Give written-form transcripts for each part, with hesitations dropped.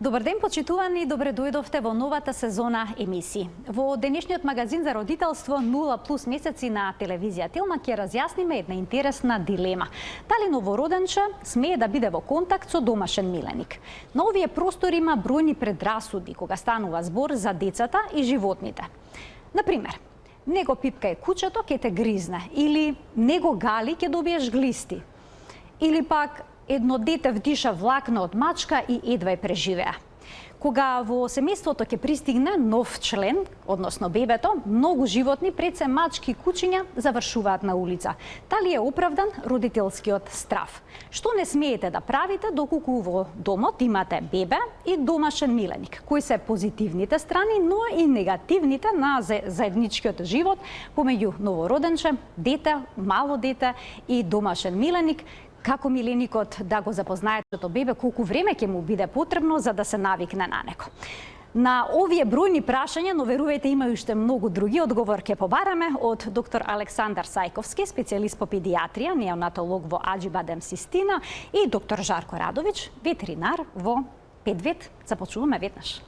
Добар ден, почитувани, добре дојдовте во новата сезона емисии. Во денешниот магазин за родителство 0+ месеци на телевизија Телма ќе разјасниме една интересна дилема. Дали новороденче смее да биде во контакт со домашен миленик? На овие простори има бројни предрасуди кога станува збор за децата и животните. Например, не го пипкај кучето, ќе те гризне, или не го гали, ќе добиеш глисти. Или пак едно дете вдиша влакна од мачка и едва ја преживеа. Кога во семејството ќе пристигне нов член, односно бебето, многу животни, пред се мачки и кучиња, завршуваат на улица. Дали е оправдан родителскиот страв? Што не смеете да правите доколку во домот имате бебе и домашен миленик? Кои се позитивните страни, но и негативните на заедничкиот живот помеѓу новороденче, дете, мало дете и домашен миленик? Како миленикот да го запознае тоа бебе, колку време ќе му биде потребно за да се навикне на него? На овие бројни прашања, но верувајте има уште многу други, одговор ќе побараме од доктор Александар Сајковски, специјалист по педиатрија, неонатолог во Аџибадем Систина, и доктор Жарко Радовиќ, ветеринар во Педвет. Започнуваме веднаш.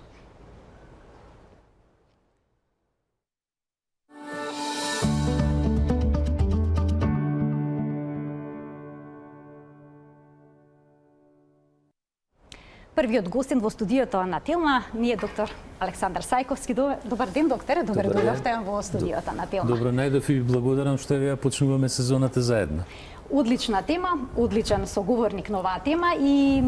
Првиот гостин во студиото на Телма ни е доктор Александар Сајковски. Добар ден, докторе, добре дојдовте во студиото на Телма. Добро најдов и благодарам што ја почнуваме сезоната заедно. Одлична тема, одличен соговорник на оваа тема и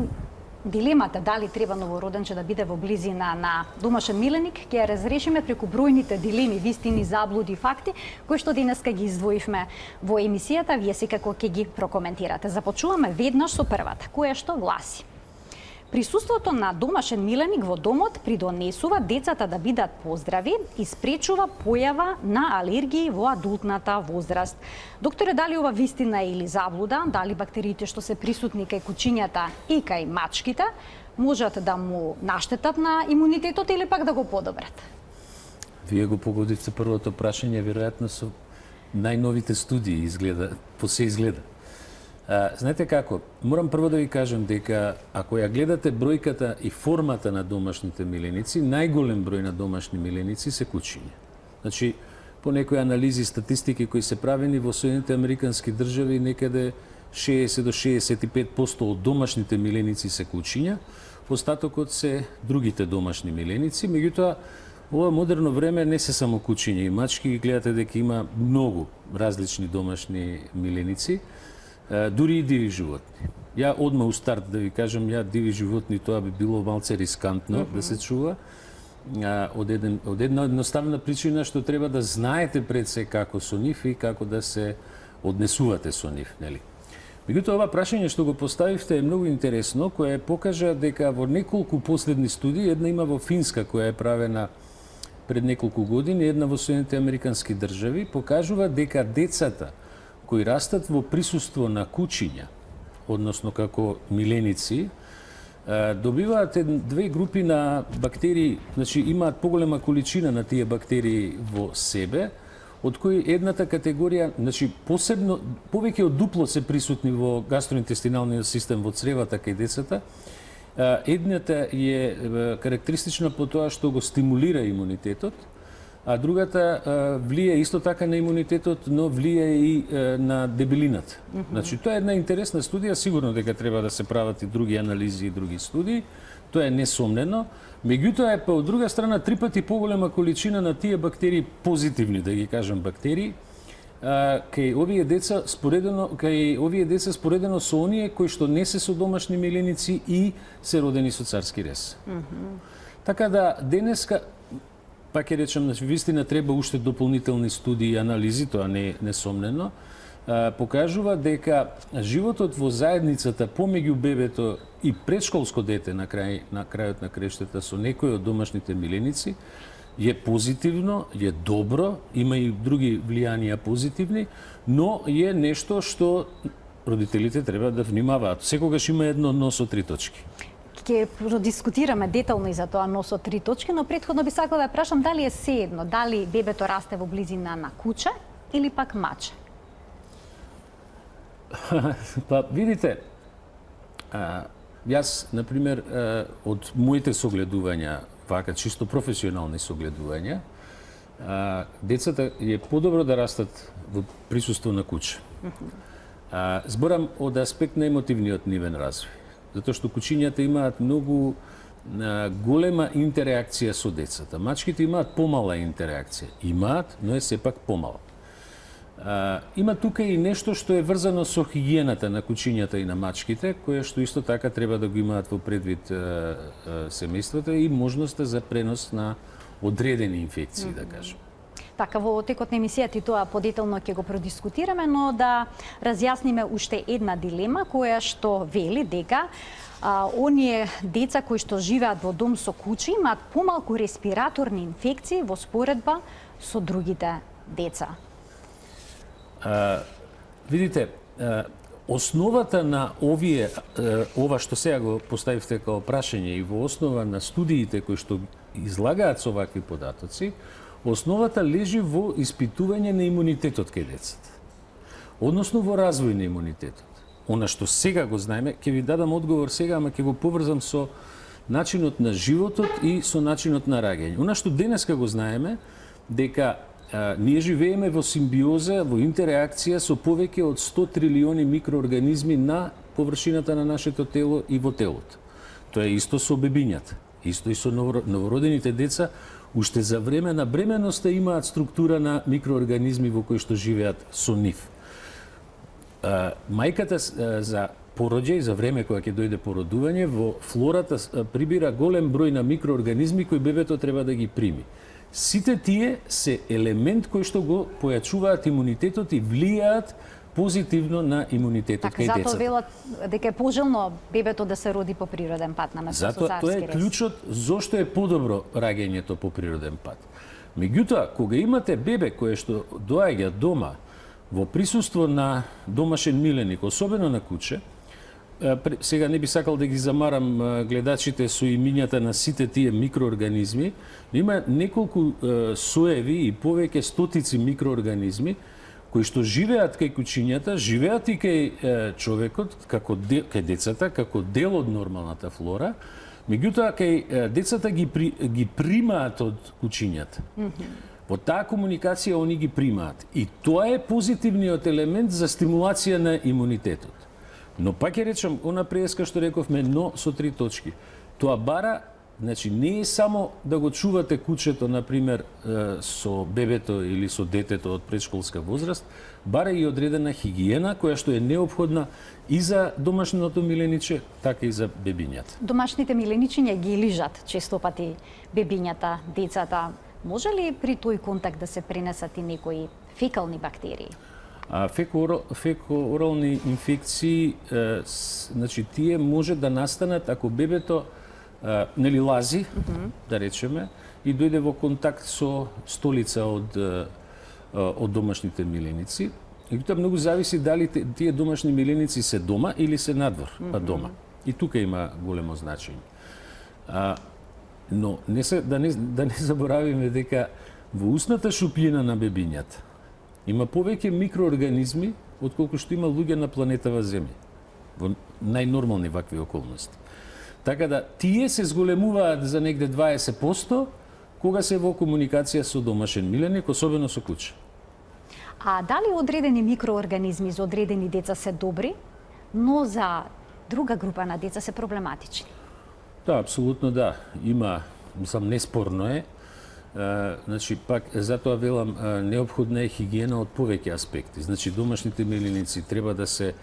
дилемата дали треба новороденче да биде во близина на домашен миленик ќе ја разрешиме преку бројните дилеми, вистини, заблуди, факти кои што денеска ги издвоивме во емисијата, вие секако ќе ги прокоментирате. Започнуваме веднаш со првата, која што гласи: присуството на домашен миленик во домот придонесува децата да бидат поздрави и спречува појава на алергии во адултната возраст. Докторе, дали ова вистина или заблуда? Дали бактериите што се присутни кај кучињата и кај мачките можат да му наштетат на имунитетот или пак да го подобрат? Вие го погодивте првото прашање, веројатно со најновите студии изгледа, се изгледа. Знаете како, морам прво да ви кажам дека ако ја гледате бројката и формата на домашните миленици, најголем број на домашни миленици се кучиња. Значи, по некои анализи, статистики кои се правени во Соединените Американски држави, некаде 60 до 65% од домашните миленици се кучиња, остатокот се другите домашни миленици. Меѓутоа, ова модерно време не се само кучиња и мачки, гледате дека има многу различни домашни миленици, дури и диви животни. Ја одма у старт да ви кажам, ја диви животни, тоа би било малце рискантно да се чува. Од една едноставна причина што треба да знаете пред се како со нив и како да се однесувате со нив, нели? Меѓутоа, ова прашање што го поставивте е многу интересно, кое покажа дека во неколку последни студии, една има во Финска која е правена пред неколку години, една во Соединените Американски држави, покажува дека децата кои растат во присуство на кучиња, односно како миленици, добиваат две групи на бактерии, значи имаат поголема количина на тие бактерии во себе, од кои едната категорија, значи посебно, повеќе од дупло се присутни во гастроинтестиналниот систем во цревата кај децата. Едната е карактеристична по тоа што го стимулира имунитетот, а другата влие исто така на имунитетот, но влие и на дебелината. Значи, тоа е една интересна студија, сигурно дека треба да се прават и други анализи и други студии, тоа е несомнено. Меѓутоа е, па од друга страна, 3 пати поголема количина на тие бактерии, позитивни, да ги кажам, бактерии, кај овие деца споредено со оние кои што не се со домашни миленици и се родени со царски рез. Така да, денеска, пак ќе речем, вистина треба уште дополнителни студии и анализи, тоа не е несомнено, покажува дека животот во заедницата помеѓу бебето и предшколско дете на крајот на крештата со некои од домашните миленици е позитивно, е добро, има и други влијанија позитивни, но е нешто што родителите треба да внимаваат. Секогаш има едно но со 3 точки. Ќе продискутираме детално и за тоа но со 3 точки, но претходно би сакала да прашам дали е seедно, дали бебето расте во близина на куче или пак маче? Па, видите, Јас, например, од моите согледувања, вака чисто професионални согледувања, децата е подобро да растат во присуство на куќе. Зборам од аспект на емотивниот нивен развој, затоа што кучињата имаат многу голема интеракција со децата. Мачките имаат помала интеракција. Имаат, но е сепак помала. Има тука и нешто што е врзано со хигиената на кучињата и на мачките, кое што исто така треба да го имаат во предвид семејствата и можноста за пренос на одредени инфекции, да кажем. Така, во текот на емисијата и тоа подетелно ќе го продискутираме, но да разјасниме уште една дилема која што вели дека оние деца кои што живеат во дом со кучи имаат помалку респираторни инфекции во споредба со другите деца. Видите, основата на ова што сега го поставивте како прашање и во основа на студиите кои што излагаат со вакви податоци, основата лежи во испитување на имунитетот кај децата. Односно во развој на имунитетот. Она што сега го знаеме, ќе ви дадам одговор сега, ама ќе го поврзам со начинот на животот и со начинот на раѓање. Она што денеска го знаеме, дека ние живееме во симбиоза, во интеракција со повеќе од 100 трилиони микроорганизми на површината на нашето тело и во телото. Тоа е исто со бебињата, исто и со новородените деца, уште за време на бременоста имаат структура на микроорганизми во кои што живеат со нив. Мајката за пороѓај, за време кога ќе дојде породување, во флората прибира голем број на микроорганизми кои бебето треба да ги прими. Сите тие се елемент кој што го појачуваат имунитетот и влијаат позитивно на имунитетот кај децата. Затоа велат дека е пожелно бебето да се роди по природен пат на место со царски рез. Затоа тоа е клучот зошто е подобро раѓањето по природен пат. Меѓутоа, кога имате бебе кое што доаѓа дома во присуство на домашен миленик, особено на куче, сега не би сакал да ги замарам гледачите со имињата на сите тие микроорганизми, но има неколку соеви и повеќе стотици микроорганизми кои што живеат кај кучињата, живеат и кај човекот, кај децата, како дел од нормалната флора, меѓутоа кај децата ги примаат од кучињата. Во таа комуникација они ги примаат. И тоа е позитивниот елемент за стимулација на имунитетот. Но пак ќе речам, она преска што рековме, но со 3 точки. Тоа бара, значи не е само да го чувате кучето, например, со бебето или со детето од предшколска возраст, бара и одредена хигиена која што е неопходна и за домашното милениче, така и за бебињата. Домашните миленичиња ги лижат често пати бебињата, децата. Може ли при тој контакт да се пренесат и некои фекални бактерии? Фекоорални инфекции, значи тие може да настанат ако бебето нели лази, да речеме, и дојде во контакт со столица од домашните миленици. И тоа многу зависи дали тие домашни миленици се дома или се надвор, па дома. И тука има големо значење. Но да не заборавиме дека во устната шупљина на бебињата има повеќе микроорганизми отколку што има луѓе на планетава Земја во најнормални вакви околности. Така да тие се зголемуваат за негде 20% кога се во комуникација со домашен миленик, особено со куче. А дали одредени микроорганизми за одредени деца се добри, но за друга група на деца се проблематични? Да, апсолутно да. Има, мислам, неспорно е. Значи, пак, затоа велам, неопходна е хигиена од повеќе аспекти. Значи, домашните миленици треба да се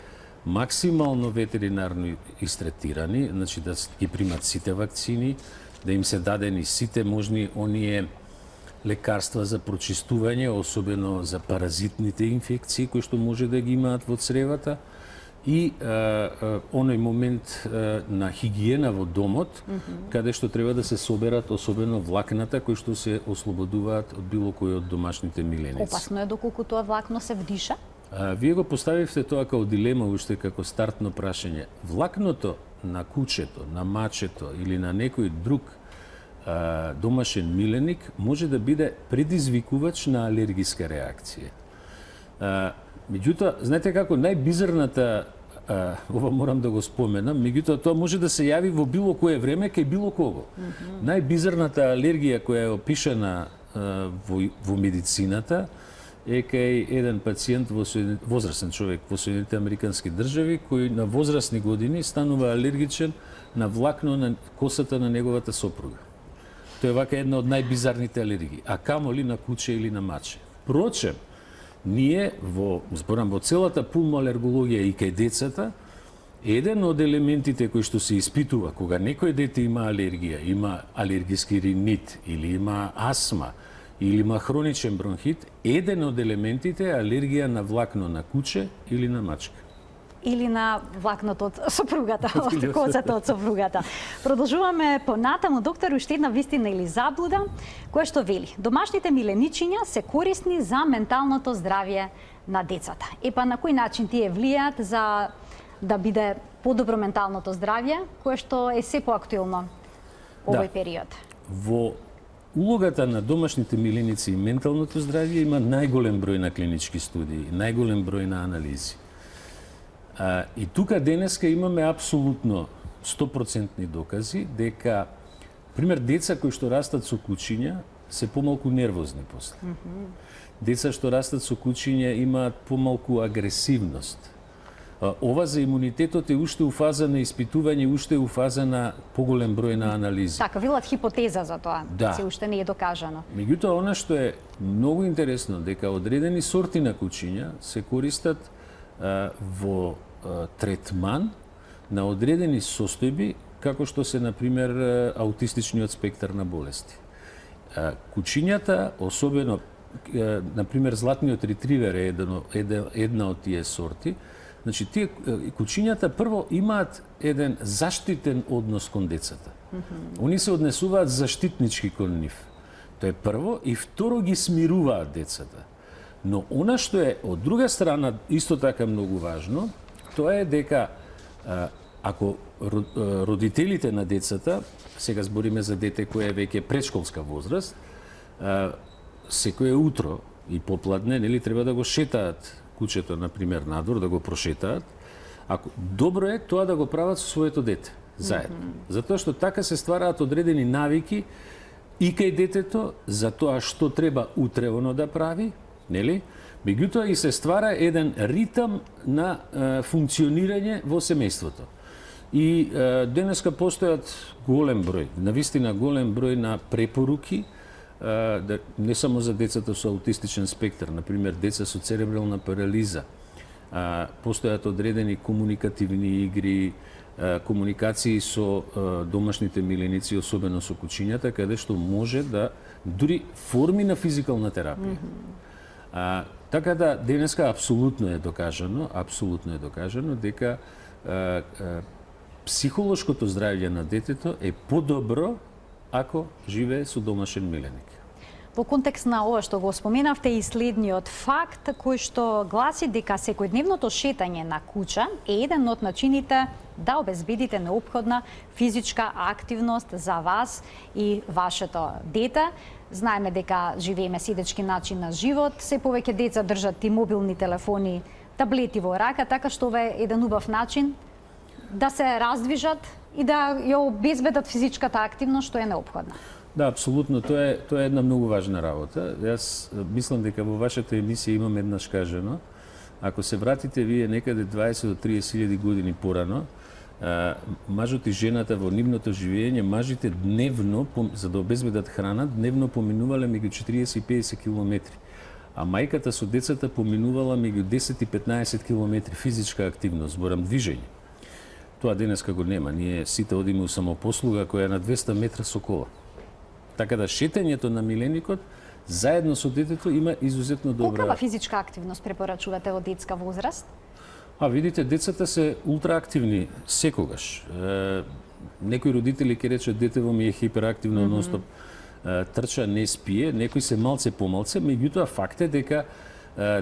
максимално ветеринарно истретирани, значи да ги примат сите вакцини, да им се дадени сите можни оние лекарства за прочистување, особено за паразитните инфекции кои што може да ги имаат во цревата, и оној момент на хигиена во домот, каде што треба да се соберат особено влакната кои што се ослободуваат од било кој од домашните миленици. Опасно е доколку тоа влакно се вдиша? Вие го поставивте тоа како дилема уште како стартно прашање. Влакното на кучето, на мачето или на некој друг домашен миленик може да биде предизвикувач на алергиска реакција. Меѓутоа, знаете како најбизарната ова морам да го споменам, меѓутоа тоа може да се јави во било кое време кај било кого. Најбизарната алергија која е опишана во медицината е кај еден пациент возрастен човек во Соединетите Американски држави кој на возрастни години станува алергичен на влакно на косата на неговата сопруга. Тоа е вака една од најбизарните алергии, а камоли на куче или на маче. Впрочем, ние во целата пулмоалергологија и кај децата, еден од елементите кои што се испитува кога некој дете има алергија, има алергиски ринит или има астма или има хроничен бронхит, еден од елементите е алергија на влакно на куче или на мачка. Или на влакното од сопругата, од косата од сопругата. Продолжуваме понатаму, доктор, уште една вистина или заблуда, која што вели: домашните миленичиња се корисни за менталното здравје на децата. Епа на кој начин тие влијаат за да биде подобро менталното здравје, кое што е се поактуелно овој период? Во улогата на домашните миленици и менталното здравје има најголем број на клинички студии, најголем број на анализи. И тука денеска имаме апсолутно 100% докази дека, пример, деца кои што растат со кучиња се помалку нервозни после. Деца што растат со кучиња имаат помалку агресивност. Ова за имунитетот е уште у фаза на испитување, уште у фаза на поголем број на анализи. Така, велат хипотеза за тоа, да. Се уште не е докажано. Меѓутоа, она што е многу интересно, дека одредени сорти на кучиња се користат во третман на одредени состојби, како што се, например, аутистичниот спектар на болести. Кучињата, особено, например, златниот ретривер е една од тие сорти. Значи, тие кучињата прво имаат еден заштитен однос кон децата. Они се однесуваат заштитнички кон нив. Тоа е прво. И второ, ги смируваат децата. Но она што е од друга страна исто така многу важно, тоа е дека ако родителите на децата, сега збориме за дете кое е веќе предшколска возраст, секое утро и попладне, нели, треба да го шетаат кучето, например, надвор, да го прошетаат. Ако добро е тоа да го прават со своето дете заедно. Затоа што така се ствараат одредени навики и кај детето за тоа што треба утре да прави, нели? Меѓутоа и се ствара еден ритам на функционирање во семејството. И денеска постојат голем број, навистина голем број на препоруки, не само за децата со аутистичен спектар, например деца со церебрална парализа. Постојат одредени комуникативни игри, комуникации со домашните миленици, особено со кучињата, каде што може да дури форми на физикална терапија. Така да денеска апсолутно е докажано дека психолошкото здравје на детето е подобро ако живее со домашен миленик. Во контекст на ова што го споменавте и следниот факт кој што гласи дека секојдневното шетање на куча е еден од начините да обезбедите неопходна физичка активност за вас и вашето дете. Знаеме дека живееме сидечки начин на живот, се повеќе деца држат и мобилни телефони, таблети во рака, така што ова е еден убав начин да се раздвижат и да ја обезбедат физичката активност што е неопходна. Да, апсолутно, тоа е една многу важна работа. Јас мислам дека во вашата емисија имам еднаш кажано, ако се вратите вие некаде 20 до 30.000 години порано, мажот и жената во нивното живење, мажите дневно, за да обезбедат храна, дневно поминувале меѓу 40 и 50 километри. А мајката со децата поминувала меѓу 10 и 15 километри физичка активност, зборам движење. Тоа денеска го нема. Ние сите одиме у самопослуга која е на 200 метра со кола. Така да шетањето на миленикот заедно со детето има изузетно добра... Колкава физичка активност препорачувате од детска возраст? Видите, децата се ултраактивни секогаш. Некои родители ќе речат детево ми е хиперактивно, нонстоп трча, не спие, некои се малце помалце, меѓутоа факт е дека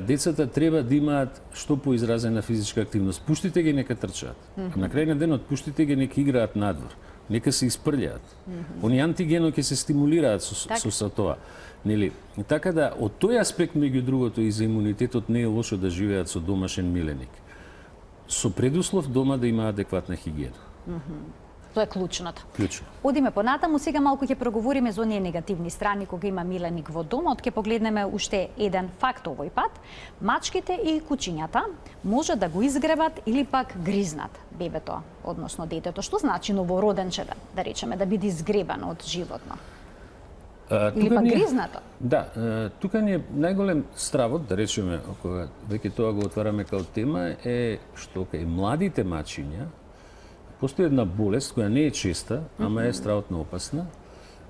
децата треба да имаат што поизразена физичка активност. Пуштите ги нека трчаат. На крај на денот пуштите ги нека играат надвор. Нека се испрљаат. Они антигено ќе се стимулираат со тоа. Нели? Така да, од тој аспект, меѓу другото, и за имунитетот не е лошо да живеат со домашен миленик. со предуслов дома да има адекватна хигиена. Тоа е клучното. Клучно. Одиме понатаму, сега малку ќе проговориме за оние негативни страни кога има миленик во домот. Ќе погледнеме уште еден факт овој пат. Мачките и кучињата може да го изгребат или пак гризнат бебето, односно детето. Што значи новороденче, да речеме, да биде изгребано од животно? Или пак гризнато? Да, тука ни е најголем стравот, да речеме, кога веќе тоа го отвараме као тема, е што кај младите мачиња постои една болест која не е честа, ама е стравотно опасна.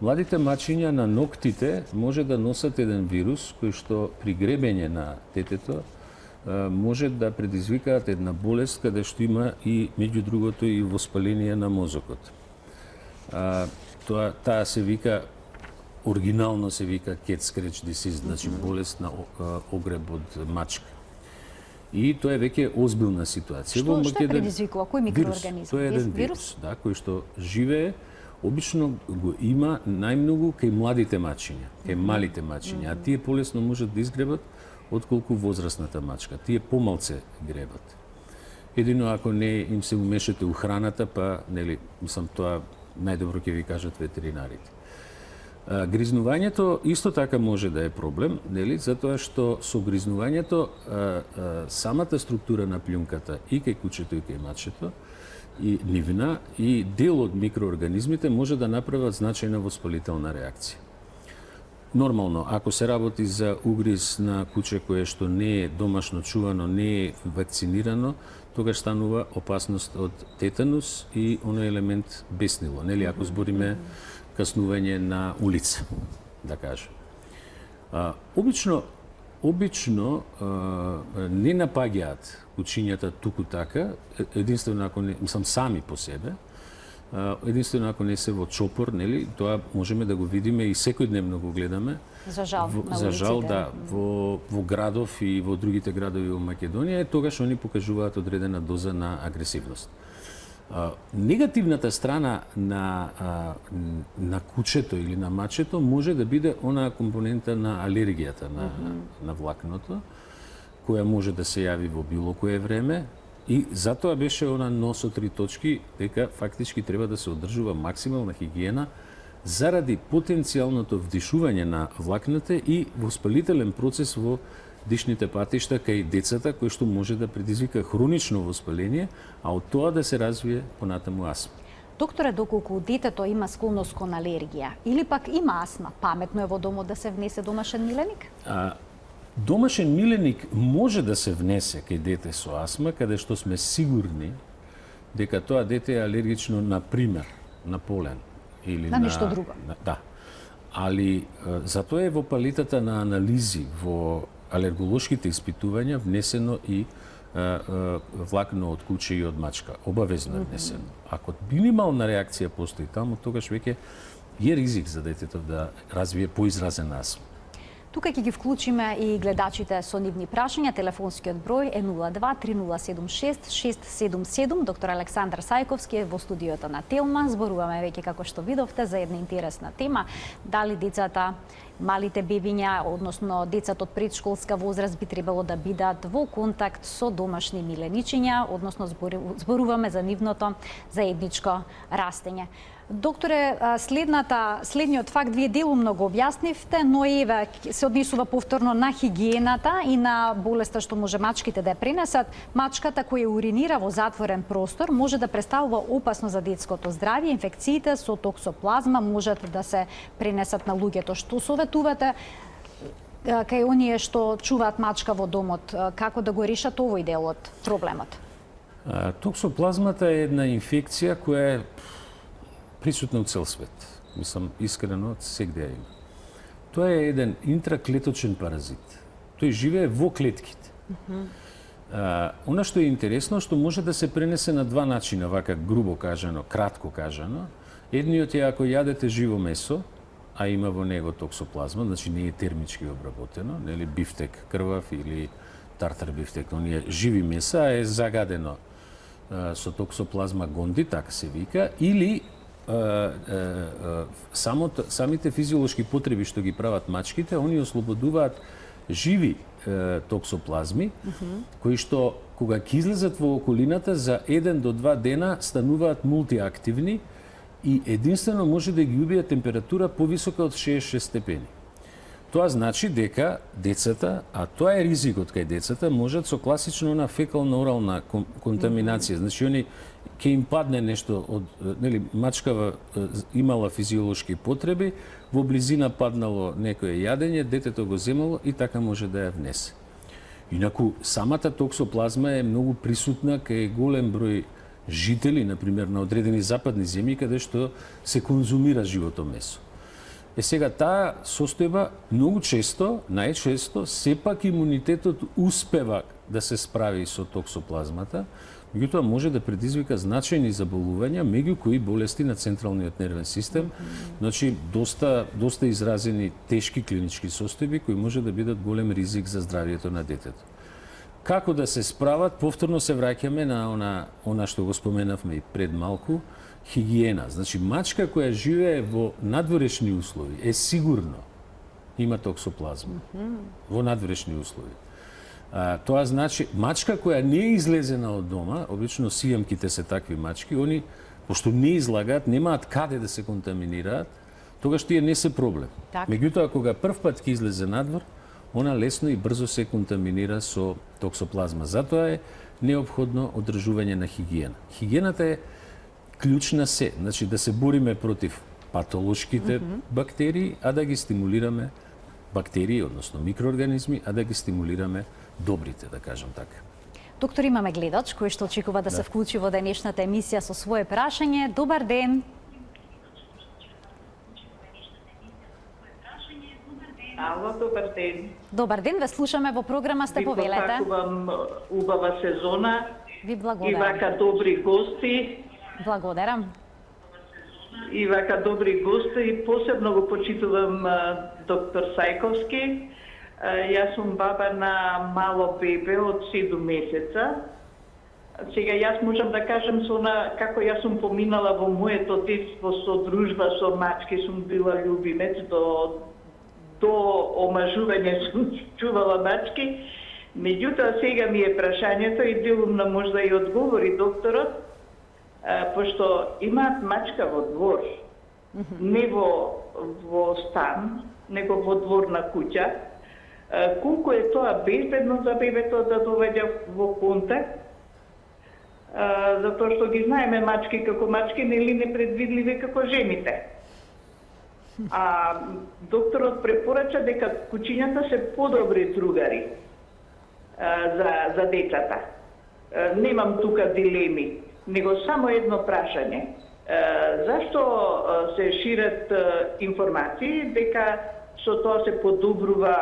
Младите мачиња на ноктите може да носат еден вирус кој што при гребење на детето може да предизвикаат една болест каде што има и меѓу другото и воспаление на мозокот. Таа се вика оригинално се вика cat scratch disease, значи болест на огреб од мачка. И тоа е веќе озбилна ситуација. Што е предизвикува? Кој микроорганизм? Тоа е еден вирус, да, кој што живее, обично го има најмногу кај младите мачиња, кај малите мачиња, а тие полесно можат да изгребат отколку возрастната мачка. Тие помалце гребат. Едино ако не им се умешате у храната, па нели, мислам тоа најдобро ќе ви кажат ветеринарите. Гризнувањето исто така може да е проблем, нели, затоа што со гризнувањето самата структура на пљунката и кај кучето и кај мачето и нивна и дел од микроорганизмите може да направат значајна воспалителна реакција. Нормално, ако се работи за угриз на куче кое што не е домашно чувано, не е вакцинирано, тогаш станува опасност од тетанус и оној елемент беснило, нели, ако збориме каснување на улица, да кажем. Обично не напаѓаат кучињата туку така, единствено ако не, мислам сами по себе, единствено ако не се во чопор, нели, тоа можеме да го видиме и секојдневно го гледаме. За жал, на улиците. За жал, да, во градов и во другите градови во Македонија, тогаш они покажуваат одредена доза на агресивност. Негативната страна на кучето или на мачето може да биде онаа компонента на алергијата на влакното, која може да се јави во било кое време, и затоа беше она но со 3 точки дека фактички треба да се одржува максимална хигиена заради потенцијалното вдишување на влакната и воспалителен процес во дишните патишта кај децата, кој што може да предизвика хронично воспаление, а од тоа да се развие понатаму астма. Докторе, доколку детето има склоност кон алергија или пак има астма, паметно е во домот да се внесе домашен миленик? Домашен миленик може да се внесе кај дете со астма, каде што сме сигурни дека тоа дете е алергично, на пример, на полен или на ништо друго. Да. Али затоа е во палитата на анализи во алерголошките испитувања внесено и влакно од куче и од мачка. Обавезно е внесено. Ако минимална реакција постои таму, тогаш веќе е ризик за детето да развие поизразена астма. Тука ќе ги вклучиме и гледачите со нивни прашања. Телефонскиот број е 02-3076-677. Доктор Александар Сајковски е во студиото на Телма. Зборуваме веќе, како што видовте, за една интересна тема. Дали децата, малите бебиња, односно децата од предшколска возраст би требало да бидат во контакт со домашни миленичиња, односно зборуваме за нивното заедничко растење. Докторе, следниот факт вие делумно го објаснивте, но еве се однесува повторно на хигиената и на болеста што може мачките да ја пренесат. Мачката која уринира во затворен простор може да представува опасно за детското здравје. Инфекциите со токсоплазма можат да се пренесат на луѓето. Што советувате кај оние што чуваат мачка во домот, како да го решат овој дел од проблемот? Токсоплазмата е една инфекција која е присутна у цел свет. Мислам, искрено, сегде ја има. Тоа е еден интраклеточен паразит. Тој живее во клетките. Она што е интересно, што може да се пренесе на два начина, вака грубо кажано, кратко кажано. Едниот е ако јадете живо месо, а има во него токсоплазма, значи не е термички обработено, нели бифтек крвав или тартар бифтек, оние живи меса, е загадено со токсоплазма гонди, така се вика, или самите физиолошки потреби што ги прават мачките, они ослободуваат живи токсоплазми, кои што кога ќе излезат во околината за 1 до 2 дена стануваат мултиактивни и единствено може да ги убие температура повисока од 66 степени. Тоа значи дека децата, а тоа е ризикот кај децата, можат со класично на фекално-орална контаминација. Значи, они ќе им падне нешто од, нели, мачкава имала физиолошки потреби, во близина паднало некое јадење, детето го земало и така може да ја внесе. Инаку, самата токсоплазма е многу присутна кај голем број жители, например, на одредени западни земји, каде што се конзумира живото месо. Сега, таа состојба многу често, најчесто, сепак имунитетот успева да се справи со токсоплазмата, меѓутоа може да предизвика значајни заболувања, меѓу кои болести на централниот нервен систем, значи доста изразени тешки клинички состојби кои може да бидат голем ризик за здравието на детето. Како да се справат? Повторно се враќаме на она што го споменавме и пред малку, хигиена. Значи, мачка која живее во надворешни услови е сигурно има токсоплазма во надворешни услови. Тоа значи, мачка која не е излезена од дома, обично сијамките се такви мачки, они, пошто не излагаат, немаат каде да се контаминираат, тогаш тие не се проблем. Так. Меѓутоа, кога прв пат ќе излезе надвор, она лесно и брзо се контаминира со токсоплазма. Затоа е неопходно одржување на хигиена. Хигиената е клучна се, значи да се бориме против патолошките бактерии, а да ги стимулираме бактерии, односно микроорганизми, а да ги стимулираме добрите, да кажам така. Доктор, имаме гледач кој што очекува да се вклучи во денешната емисија со свое прашање. Добар ден. Ало, добар ден. Добар ден, ве слушаме во програма, сте повелете. Ви посакувам убава сезона. Ви И благодарам. вака добри гости. Благодарам. И вака добри гости. И посебно го почитувам доктор Сајковски. Јас сум баба на мало бебе од 7 месеца. Сега јас можам да кажам со како јас сум поминала во моето детство со дружба со мачки, сум била љубимец до омажување сум чувала мачки. Меѓутоа сега ми е прашањето и делумно можда и одговори докторот, пошто имаат мачка во двор, не во стан, него во двор на куќа. Колку е тоа безбедно за бебето да доаѓа во контакт, затоа што ги знаеме мачки како мачки, нели непредвидливи како жените. А докторот препорача дека кучињата се подобри другари за децата. Немам тука дилеми, него само едно прашање. Зашто се шират информации дека со тоа се подобрува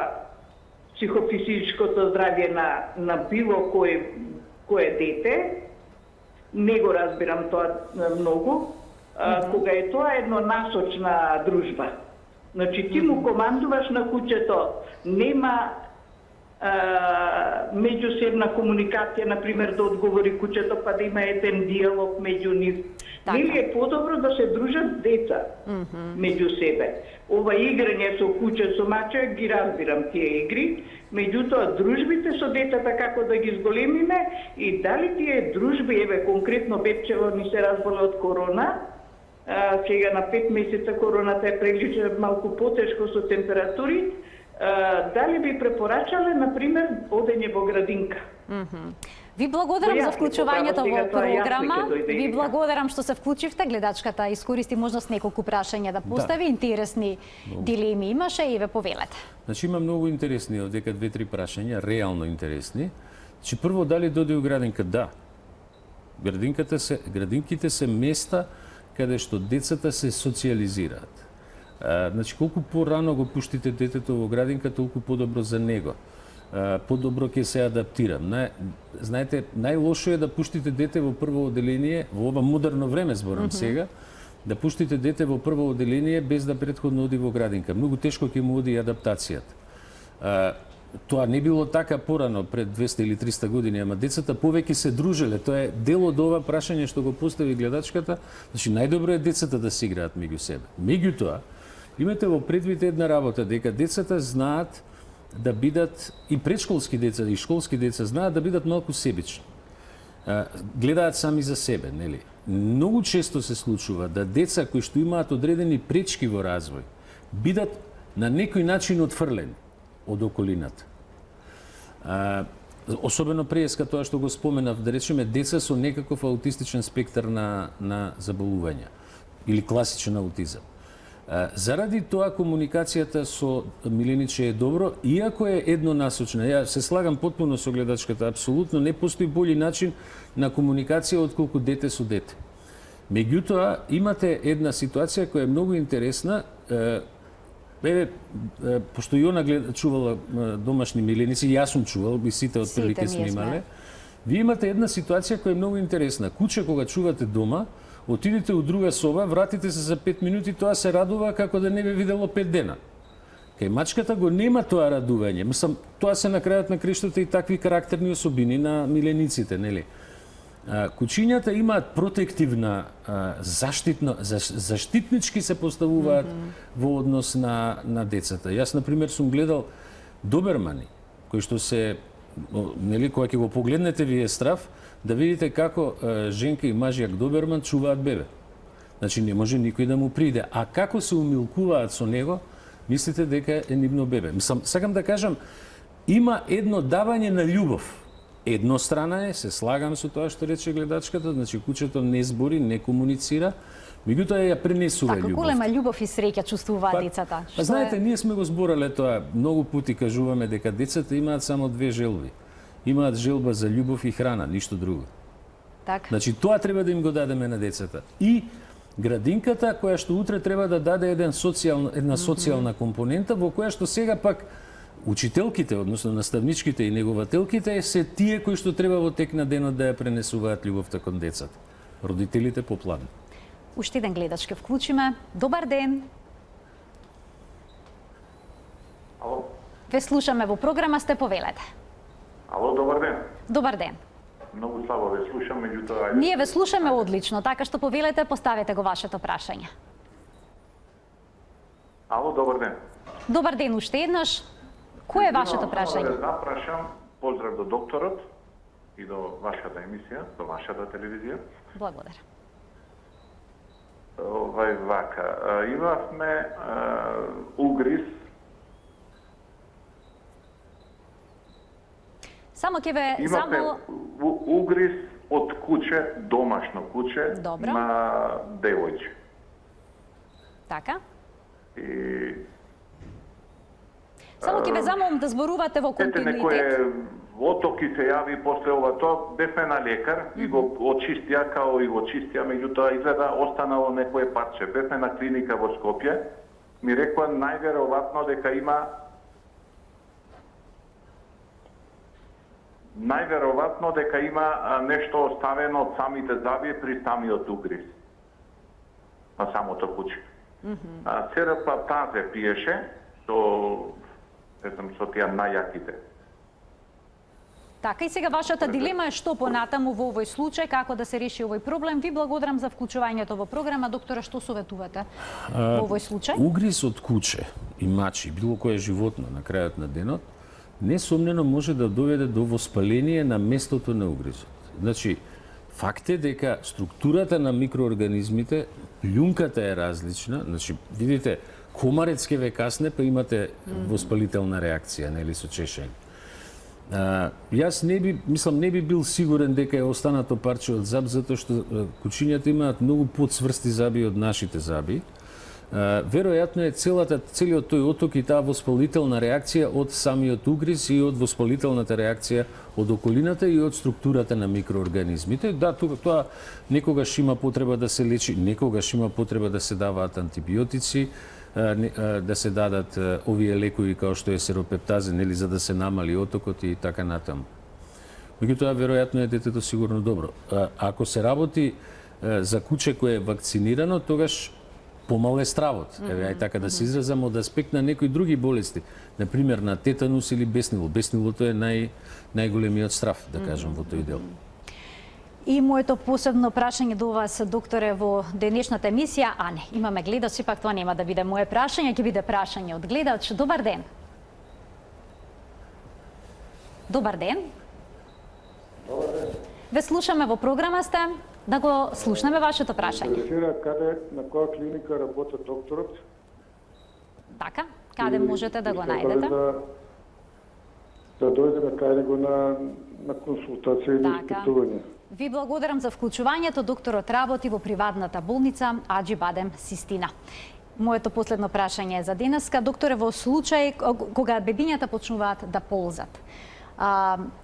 психофизичкото здравје на било кое дете? Не го разбирам тоа многу. Кога е тоа еднонасочна дружба. Значи ти му командуваш на куќето, нема меѓусебна комуникација, например, да одговори куќето, па да има еден диалог меѓу нив. Така. Нели е подобро да се дружат деца меѓу себе. Ова играње со куќе, со маче, ги разбирам тие игри, меѓутоа дружбите со децата како да ги зголемиме и дали тие дружби, еве конкретно Бепчево ни се разболе од корона, сега на 5 месеца короната е прилично малку потешко со температури, дали би препорачале, например, одење во градинка? Ви благодарам за вклучувањето во програма. Ви Ви благодарам што се вклучивте. Гледачката искористи можност неколку прашања да постави. Интересни дилеми имаше и ве повелете. Значи има многу интересни, овдека 2-3 прашања, реално интересни. Значи прво, дали доди у градинка? Да. Градинките се места каде што децата се социализираат. Значи, колку порано го пуштите детето во градинка, толку подобро за него. Подобро ќе се адаптира. Знаете, најлошо е да пуштите дете во прво оделение, во ова модерно време зборам сега, да пуштите дете во прво оделение без да претходно оди во градинка. Многу тешко ќе му оди адаптацијата. Тоа не било така порано, пред 200 или 300 години, ама децата повеќе се дружеле. Тоа е дел од ова прашање што го постави гледачката. Значи, најдобро е децата да се играат меѓу себе. Меѓутоа, имате во предвид една работа, дека децата знаат да бидат и предшколски деца и школски деца знаат да бидат малку себични. Гледаат сами за себе, нели? Многу често се случува да деца кои што имаат одредени пречки во развој бидат на некој начин отфрлени од околината. Особено преска тоа што го споменав, да речеме деца со некаков аутистичен спектар на заболувања или класичен аутизам. Заради тоа комуникацијата со милениче е добро, иако е еднонасочна. Ја се слагам потпуно со гледачката, апсолутно не постои бољи начин на комуникација отколку дете со дете. Меѓутоа, имате една ситуација која е многу интересна. Пошто и она чувала домашни миленици, јас сум чувал, и сите од прилike сме имале. Вие имате една ситуација која е многу интересна. Куче кога чувате дома, отидете у друга соба, вратите се за 5 минути, тоа се радува како да не ве видело 5 дена. Кај мачката го нема тоа радување. Мислам, тоа се на крајот на криштата и такви карактерни особини на милениците, нели? Кучињата имаат протективна, заштитнички се поставуваат во однос на децата. Јас, например, сум гледал добермани, кои што се, нели, кога ќе го погледнете вие страв, да видите како женка и мажјак доберман чуваат бебе. Значи, не може никој да му приде. А како се умилкуваат со него, мислите дека е нивно бебе. Мислам, сакам да кажам, има едно давање на љубов. Еднострана е, се слагам со тоа што рече гледачката, значи кучето не збори, не комуницира, меѓутоа ја пренесува љубов. Така голема љубов и среќа чувствуваат децата. Знаете, ние сме го зборале тоа, многу пати кажуваме дека децата имаат само две желби. Имаат желба за љубов и храна, ништо друго. Така. Значи тоа треба да им го дадеме на децата. И градинката која што утре треба да даде една социјална компонента во која што сега пак учителките, односно наставничките и негователките се тие кои што треба во тек на денот да ја пренесуваат љубовта кон децата. Родителите попладно. Уште еден гледач ке вклучиме. Добар ден. Ало. Ве слушаме во програма, сте повелете. Ало, добар ден. Добар ден. Многу слабо ве слушам, меѓутоа... Ние ве слушаме одлично, така што повелете, поставете го вашето прашање. Ало, добар ден. Добар ден уште еднаш. Кој е вашето прашање? Да запрашам, поздрав до докторот и до вашата емисија, до вашата телевизија. Благодарам. Вака, имавме угриз. Само ќе ве Имавме угриз од куче, домашно куче, Добро. на девојче. Така. И Само ќе ве замолам да зборувате во континуитет. некој отоки се јави после ова тоа, бевме на лекар и го очистија, као и го очистија, меѓутоа изгледа останало некое парче. Бевме на клиника во Скопје, ми рекоа најверојатно дека има нешто оставено од самите заби при самиот угриз на самото куче. Цераплаптазе пиеше, со тие најаките. Така, и сега вашата дилема е што понатаму во овој случај, како да се реши овој проблем. Ви благодарам за вклучувањето во програма. Доктора, што советувате во овој случај? Угриз од куче и мачи, било кое животно на крајот на денот, несомнено може да доведе до воспаление на местото на угризот. Значи, факт е дека структурата на микроорганизмите, љунката е различна. Значи, видите, комарец ке ве касне, па имате воспалителна реакција, нели, со чешење. Јас не би бил сигурен дека е останато парче од заб, затоа што кучињата имаат многу подсврсти заби од нашите заби. Веројатно е целиот тој оток и таа воспалителна реакција од самиот угриз и од воспалителната реакција од околината и од структурата на микроорганизмите. Да, тоа некогаш има потреба да се лечи, некогаш има потреба да се даваат антибиотици, да се дадат овие лекови како што е серопептазен, или за да се намали отокот и така натаму. Меѓутоа, веројатно е детето сигурно добро. Ако се работи за куче кое е вакцинирано, тогаш помал е стравот. Еве, ај така да се изразам, од аспект на некои други болести, например на тетанус или беснило. Беснилото е најголемиот страв, да кажам, во тој дел. И моето посебно прашање до вас, докторе, во денешната емисија, а не, имаме гледач, сепак тоа нема да биде мое прашање, ќе биде прашање од гледач. Добар ден. Добар ден. Ве слушаме во програма сте, да го слушнеме вашето прашање. Интересира каде, на која клиника работи докторот? Така, каде можете да го најдете? Да дојдеме кај него на консултација или испитување. Ви благодарам за вклучувањето. Докторот работи во приватната болница Аџи Бадем Систина. Моето последно прашање е за денеска. Докторе, во случај кога бебињата почнуваат да ползат,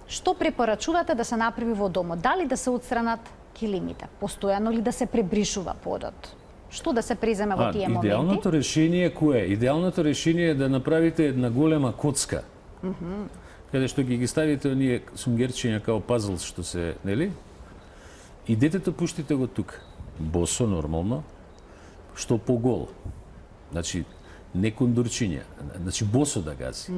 што препорачувате да се направи во домот? Дали да се отстранат килимите постојано или да се пребришува подот? Што да се преземе во тие моменти? Идеалното решение кое е? Идеалното решение е да направите една голема коцка. Каде што ги ставите оние сунгерчиња као пазл што се, нели? И детето пуштите го тука. Босо, нормално. Што погол. Значи, не кондурчиња. Значи, босо да гази.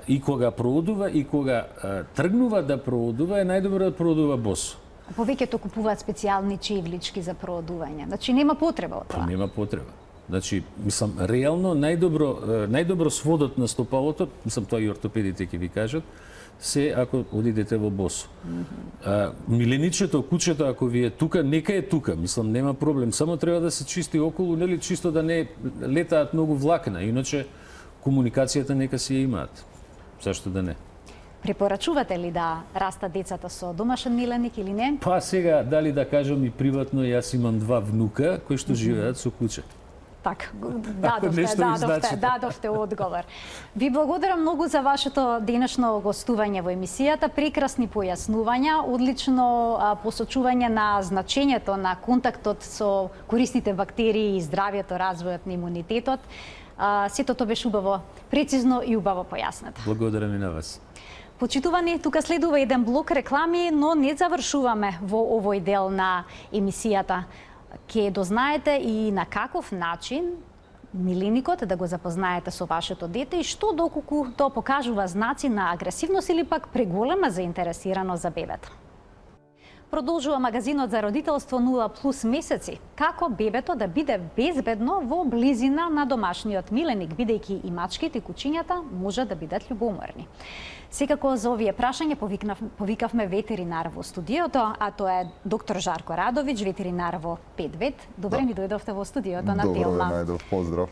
И кога проодува, и кога тргнува да проодува, е најдобро да проодува босо. Повеќето купуваат специјални чевлички за проодување. Значи, нема потреба од тоа. Нема потреба. Значи, мислам, реално најдобро сводот на стопалото, мислам, тоа и ортопедите ќе ви кажат, се ако одидете во босо. Миленичето, кучето, ако ви е тука, нека е тука. Мислам, нема проблем. Само треба да се чисти околу, нели, чисто да не летаат многу влакна. Иначе, комуникацијата нека си ја имаат. Зашто да не? Препорачувате ли да растат децата со домашен миленик или не? Па сега, дали да кажам и приватно, јас имам 2 внука кои што живеат со куче. Так, дадовте одговор. Ви благодарам многу за вашето денешно гостување во емисијата. Прекрасни појаснувања, одлично посочување на значењето на контактот со корисните бактерии и здравјето, развојот на имунитетот. Сето тоа беше убаво, прецизно и убаво појаснето. Благодарам и на вас. Почитувани, тука следува еден блок реклами, но не завршуваме во овој дел на емисијата. Ке дознаете и на каков начин миленикот да го запознаете со вашето дете и што доколку тоа покажува знаци на агресивност или пак преголема заинтересираност за бебето. Продолжува магазинот за родителство 0+ месеци. Како бебето да биде безбедно во близина на домашниот миленик, бидејќи и мачките и кучињата може да бидат љубоморни. Секако за овие прашања повикавме ветеринар во студиото, а тоа е доктор Жарко Радовиќ, ветеринар во Петвет. Добре ми дојдовте во студиото на Телма. Добре, најдов, поздрав.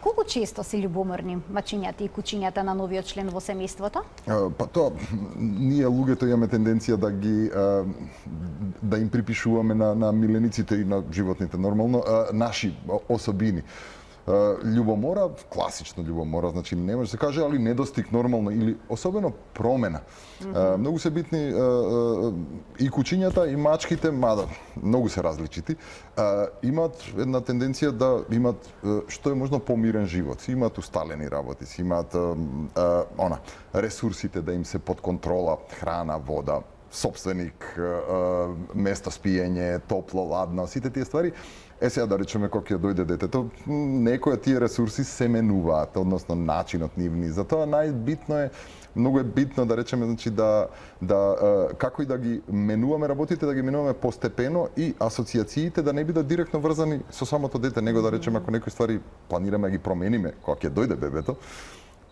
Колку често се љубоморни мачињата и кучињата на новиот член во семејството? Па тоа, ние луѓето имаме тенденција да им припишуваме на милениците и на животните нормално наши особини. Љубомора, класично љубомора, значи не може да се каже, али недостиг нормално или особено промена. Многу се битни и кучињата и мачките, мада многу се различити, имаат една тенденција да имаат што е можно помирен живот. Имаат усталени работи, имаат ресурсите да им се под контрола, храна, вода, собственик, место спиење, топло, ладно, сите тие ствари. Сега да речеме кога ќе дојде детето, некои од тие ресурси се менуваат, односно начинот нивни. Затоа најбитно е, многу е битно да речеме, значи како и да ги менуваме работите, да ги менуваме постепено и асоциациите да не бидат директно врзани со самото дете, него да речеме ако некои ствари планираме да ги промениме кога ќе дојде бебето,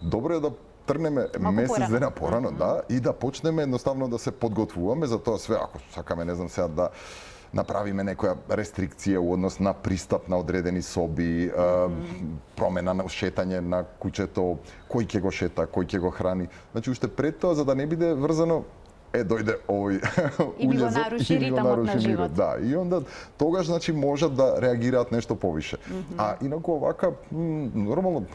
добро е да тргнеме месец дена порано, да, и да почнеме едноставно да се подготвуваме за тоа све, ако сакаме, не знам сега да направиме некоја рестрикција у однос на пристап на одредени соби, промена на шетање на кучето, кој ќе го шета, кој ќе го храни. Значи уште пред тоа, за да не биде врзано дојде овој и би го наруши ритмот на живот. Да, и онда тогаш значи можат да реагираат нешто повише. А инаку овака нормално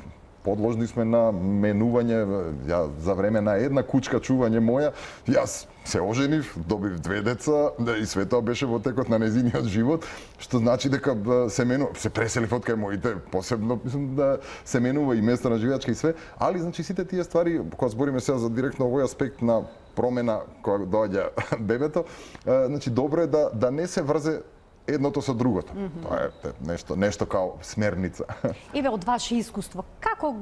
подложни сме на менување. Ја за време на една кучка чување моја, јас се оженив, добив 2 деца и све тоа беше во текот на незиниот живот, што значи дека се преселив од кај моите, посебно мислам да се менува и место на живеачка и све, али значи сите тие ствари, кога збориме сега за директно овој аспект на промена кога доаѓа бебето, значи добро е да не се врзе едното со другото. Тоа е нешто као смерница. Еве од ваше искуство, како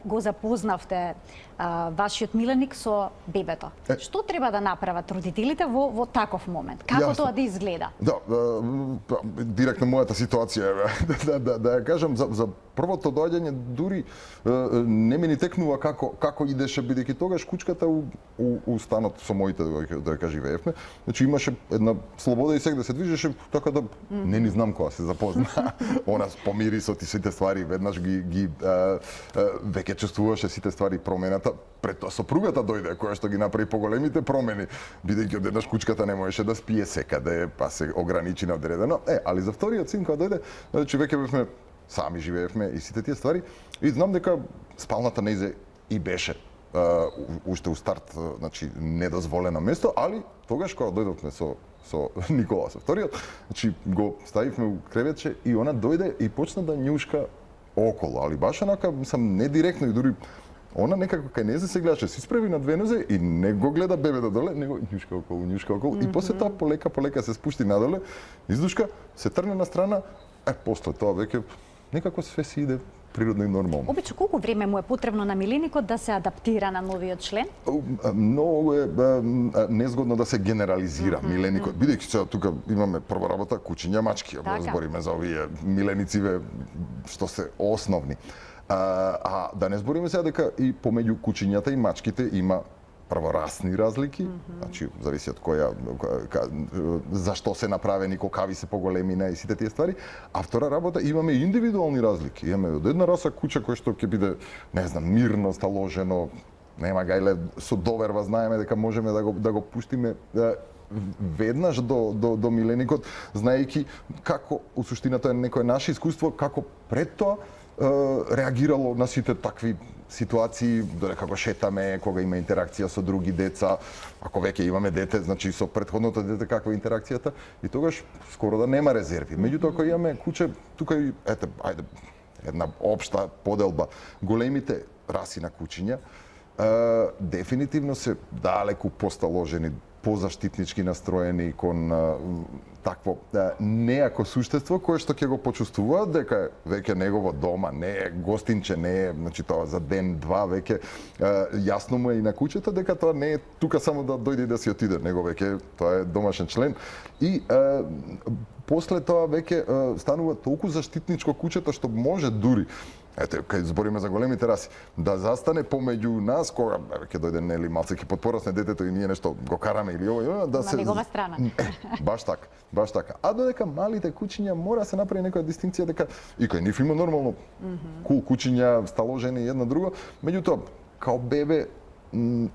го запознавте вашиот миленик со бебето? Што треба да направат родителите во таков момент? Како тоа да изгледа? Да, директно мојата ситуација да ја кажам за првото доаѓање дури не ми ни текнува како идеше, бидејќи тогаш кучката у станот со моите додека живеевме, значи имаше една слобода и сега да се движеше, така да не ни знам кога се запозна. Она помири со сите ствари, веднаш ги веќе чувствуваше сите ствари промената. Пред тоа сопругата дојде, која што ги направи поголемите промени, бидејќи одеднаш кучката не можеше да спие секаде, па се ограничи на одредено. Али за вториот син кога дојде, значи веќе бевме сами живеевме и сите тие ствари и знам дека спалната нејзе и беше уште у старт, значи недозволено место, али тогаш кога дојдовме со Никола, со вториот, значи го ставивме у креветче и она дојде и почна да њушка околу, али баш онака сам не директно и дури она некако кај незе се гледаше, се исправи на две нозе и не го гледа бебето доле, него њушка околу и после тоа полека се спушти надоле, издушка, се трне на страна, после тоа веќе некако све си иде природно и нормално. Обично колку време му е потребно на миленикот да се адаптира на новиот член? Многу е незгодно да се генерализира миленикот, бидејќи сега тука имаме прва работа кучиња мачки, збориме за овие миленициве што се основни. А да не збориме сега дека и помеѓу кучињата и мачките има прворасни разлики, значи зависи од зашто се направени, колкави се поголемина и сите тие ствари, а втора работа имаме индивидуални разлики. Имаме од една раса куча кој што ќе биде, не знам, мирно, сталожено, нема гајле, со доверба знаеме дека можеме да го пуштиме веднаш до миленикот, знаејќи како у суштината е некое наше искуство, како пред тоа реагирало на сите такви ситуации, додека го шетаме, кога има интеракција со други деца, ако веќе имаме дете, значи со претходното дете каква е интеракцијата, и тогаш скоро да нема резерви. Меѓутоа, ако имаме куче, тука и ајде една општа поделба. Големите раси на кучиња дефинитивно се далеку посталожени, позаштитнички настроени кон такво неако суштество кое што ќе го почувствува дека веќе негово дома не е гостинче, не е, значи тоа за ден-два веќе јасно му е и на кучето дека тоа не е тука само да дојде и да си отиде, него веќе тоа е домашен член и после тоа веќе станува толку заштитничко кучето што може дури кај збориме за големите раси, да застане помеѓу нас кога ќе дојде нели малце ќе подпорасне детето и ние нешто го караме или ово, да се на негова страна. Баш така. А додека малите кучиња мора се направи некоја дистинкција дека и кај нив има нормално кул кучиња сталожени едно друго, меѓутоа као бебе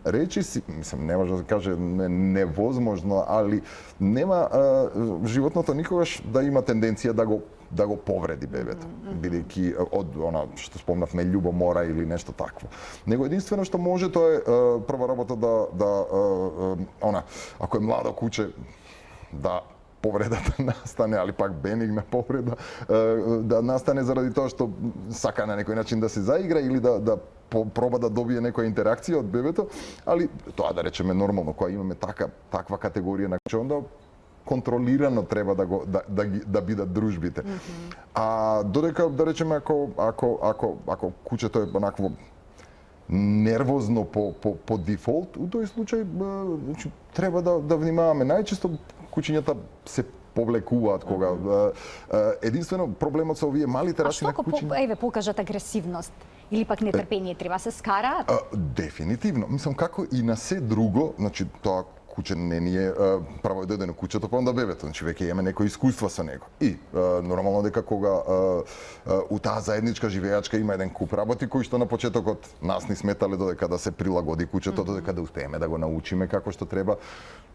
речи си, мислам, не може да се каже невозможно, али нема животното никогаш да има тенденција да го повреди бебето, бидејќи од она што спомнавме љубомора или нешто такво. Него единствено што може тоа е прва работа да ако е младо куче да повредата настане, али пак бенигна повреда, да настане заради тоа што сака на некој начин да се заигра или да проба да добие некоја интеракција од бебето, али тоа да речеме нормално, кога имаме таква категорија на куче, онда контролирано треба да бидат дружбите. А додека да речеме ако кучето е онакво нервозно по дефолт, у тој случај треба да внимаваме. Најчесто кучињата се повлекуваат кога единствено проблемот со овие малите раси на кучиња. А што покажат агресивност или пак нетрпение, треба се скараат? Дефинитивно, мислам како и на се друго, значи тоа куче не ни е право додено кучето, па онда бебето, значи веќе имаме некој искуство со него. И нормално дека кога у таа заедничка живеачка има еден куп работи кои што на почетокот нас ни сметале додека да се прилагоди кучето, додека да успееме да го научиме како што треба.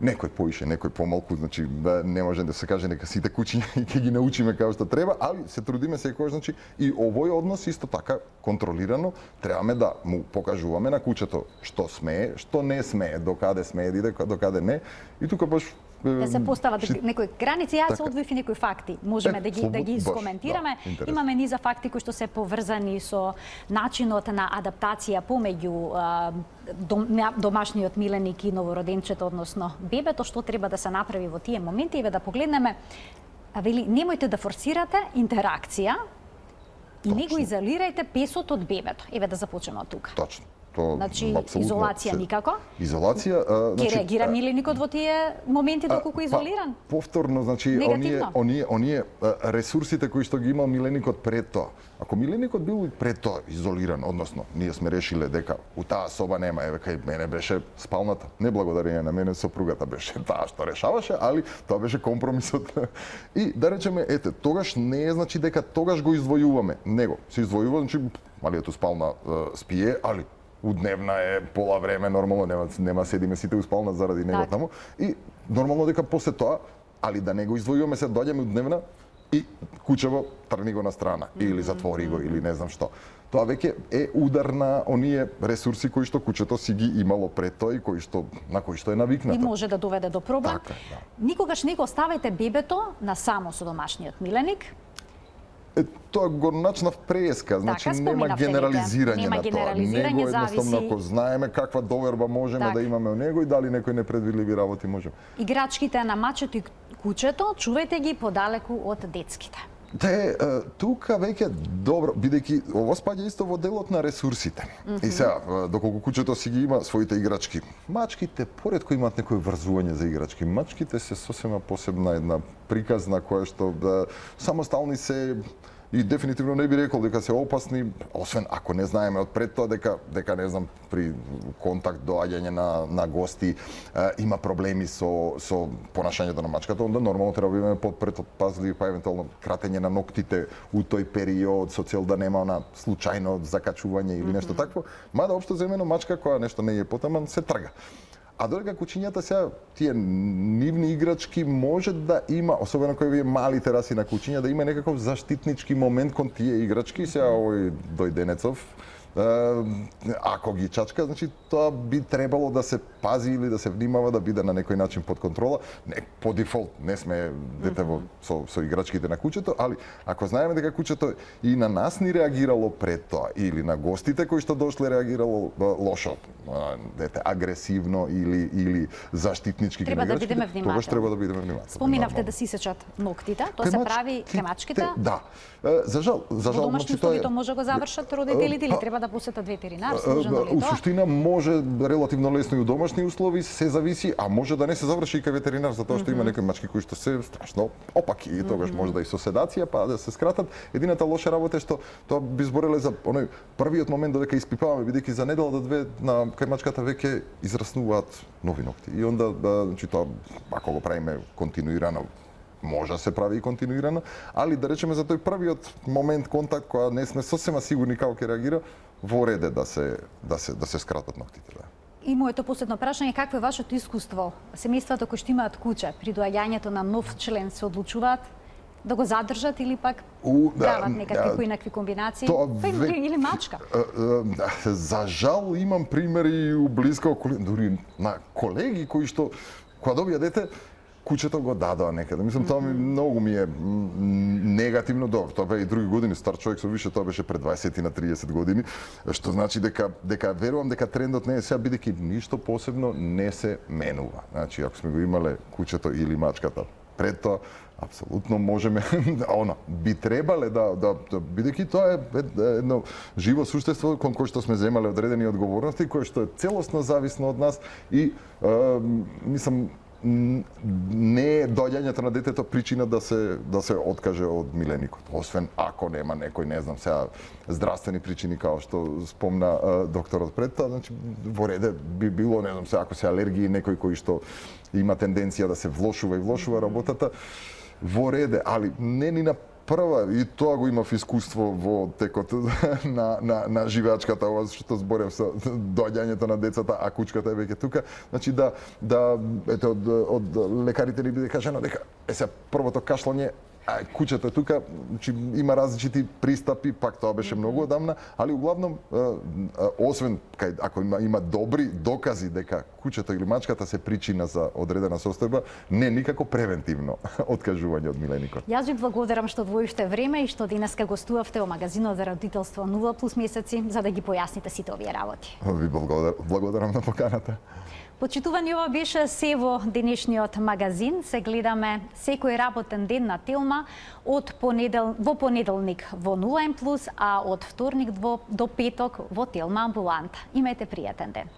Некој поише, некој помалку, значи не може да се каже дека сите кучиња ќе ги научиме како што треба, али се трудиме секогаш, значи и овој однос исто така контролирано требаме да му покажуваме на кучето што смее, што не смее, докаде смее да иде, докаде не. И тука баш да се постават некои граници, јас се одвоив и некои факти, можеме да ги искоментираме. Имаме низа факти кои што се поврзани со начинот на адаптација помеѓу домашниот миленик и новороденчето, односно бебето, што треба да се направи во тие моменти и да погледнеме вели немојте да форсирате интеракција и не го изолирајте песот од бебето. Еве да започнеме од тука. Точно. То Значи, изолација никако? Изолација, Ке реагира миленикот во тие моменти доколку изолиран? Повторно, значи, Негативно? оние ресурсите кои што ги имал миленикот пред тоа. Ако миленикот бил пред тоа изолиран, односно, ние сме решиле дека у таа соба нема, еве кај мене беше спалната. Не благодарение на мене, сопругата беше таа што решаваше, али тоа беше компромисот. И да речеме, ете, тогаш не е значи дека тогаш го издвојуваме. Него се издвојува, значи, малието спална спие, али у дневна е пола време, нормално нема седиме сите у спална заради него таму. И нормално дека после тоа, али да не го издвојуваме, се доаѓаме у дневна и кучево трни го на страна или затвори го или не знам што. Тоа веќе е удар на оние ресурси кои што кучето си ги имало пред тоа и на кои што е навикнато. И може да доведе до проблем. Така, да. Никогаш не го оставајте бебето на само со домашниот миленик. Тоа го начнав преска, значи нема генерализирање нема на тоа. генерализирање, Него едноставно зависи. ако знаеме каква доверба можеме да имаме у него и дали некои непредвидливи работи можеме. Играчките на мачето и кучето, чувајте ги подалеку од детските. Тука веќе добро, бидејќи ово спаѓа исто во делот на ресурсите. И сега, доколку кучето си ги има своите играчки, мачките поретко имаат некој врзување за играчки. Мачките се сосема посебна една приказна која што самостални се и дефинитивно не би рекол дека се опасни, освен ако не знаеме од пред тоа дека не знам при контакт доаѓање на гости има проблеми со понашањето на мачката, онда нормално треба да бидеме предпазливи, па евентуално кратење на ноктите у тој период со цел да нема она случајно закачување или нешто такво, мада општо земено мачка која нешто не е потаман се трга. А додека кучињата сега тие нивни играчки може да има, особено кои вие малите раси на кучиња, да има некаков заштитнички момент кон тие играчки. Сега овој дојденецов, ако ги чачка, значи тоа би требало да се пази или да се внимава да биде на некој начин под контрола. Не, по дефолт не сме дете со играчките на кучето, али ако знаеме дека кучето и на нас ни реагирало пред тоа или на гостите кои што дошле реагирало лошо, дете агресивно или заштитнички Треба да бидеме внимателни. Тогаш треба да бидеме внимателни. Споминавте да си сечат ноктите, тоа се прави кај мачките? Да. За жал, во домашни услови тоа може го завршат родителите или треба да посетат ветеринар, служено ли У тоа? суштина може релативно лесно и у домашни услови, се зависи, а може да не се заврши и кај ветеринар, затоа што има некои мачки кои што се страшно опаки и тогаш може да и со седација, па да се скратат. Едината лоша работа е што тоа би збореле за оној првиот момент додека испипаваме, бидејќи за недела до две на кај мачката веќе израснуваат нови нокти. И онда значи тоа ако го правиме континуирано, може да се прави и континуирано, али да речеме за тој првиот момент контакт која не сме сосема сигурни како ќе реагира, во ред е да се скратат ноктите, да. И моето последно прашање, какво е вашето искуство? Семејствата кои што имаат куче при доаѓањето на нов член се одлучуваат да го задржат или пак прават некакви поинакви комбинации? Или мачка? За жал имам примери у блиска околина, дури на колеги кои што кога добија дете кучето го дадоа некаде. Мислам, тоа многу ми е негативно. Добро, тоа бе и други години, стар човек со више, тоа беше пред 20 на 30 години, што значи дека верувам дека трендот не е сега, бидејќи ништо посебно не се менува. Значи, ако сме го имале кучето или мачката пред тоа, апсолутно можеме, би требале да бидејќи тоа е едно живо суштество кон кое што сме земале одредени одговорности, кое што е целосно зависно од нас и мислам не е доаѓањето на детето причина да се откаже од миленикот. Освен ако нема некој, не знам, сега здравствени причини како што спомна докторот пред тоа, значи во реде би било, не знам, сега ако се алергии некој кој што има тенденција да се влошува работата, во реде, али не ни на прва, и тоа го имав искуство во текот на живеачката, ова што зборев со доаѓањето на децата, а кучката е веќе тука. Значи ете од лекарите ни биде кажано дека сега првото кашлање, кучето е тука, значи има различити пристапи, пак тоа беше многу одамна, али углавном освен ако има добри докази дека кучето или мачката се причина за одредена состојба, не никако превентивно откажување од миленикот. Јас ви благодарам што одвоивте време и што денеска гостувавте во магазинот за родителство 0+ месеци за да ги појасните сите овие работи. Ви благодарам на поканата. Почитувани, ова беше се во денешниот магазин. Се гледаме секој работен ден на Телма во понеделник во 0+, а од вторник до петок во Телма амбуланта. Имајте пријатен ден.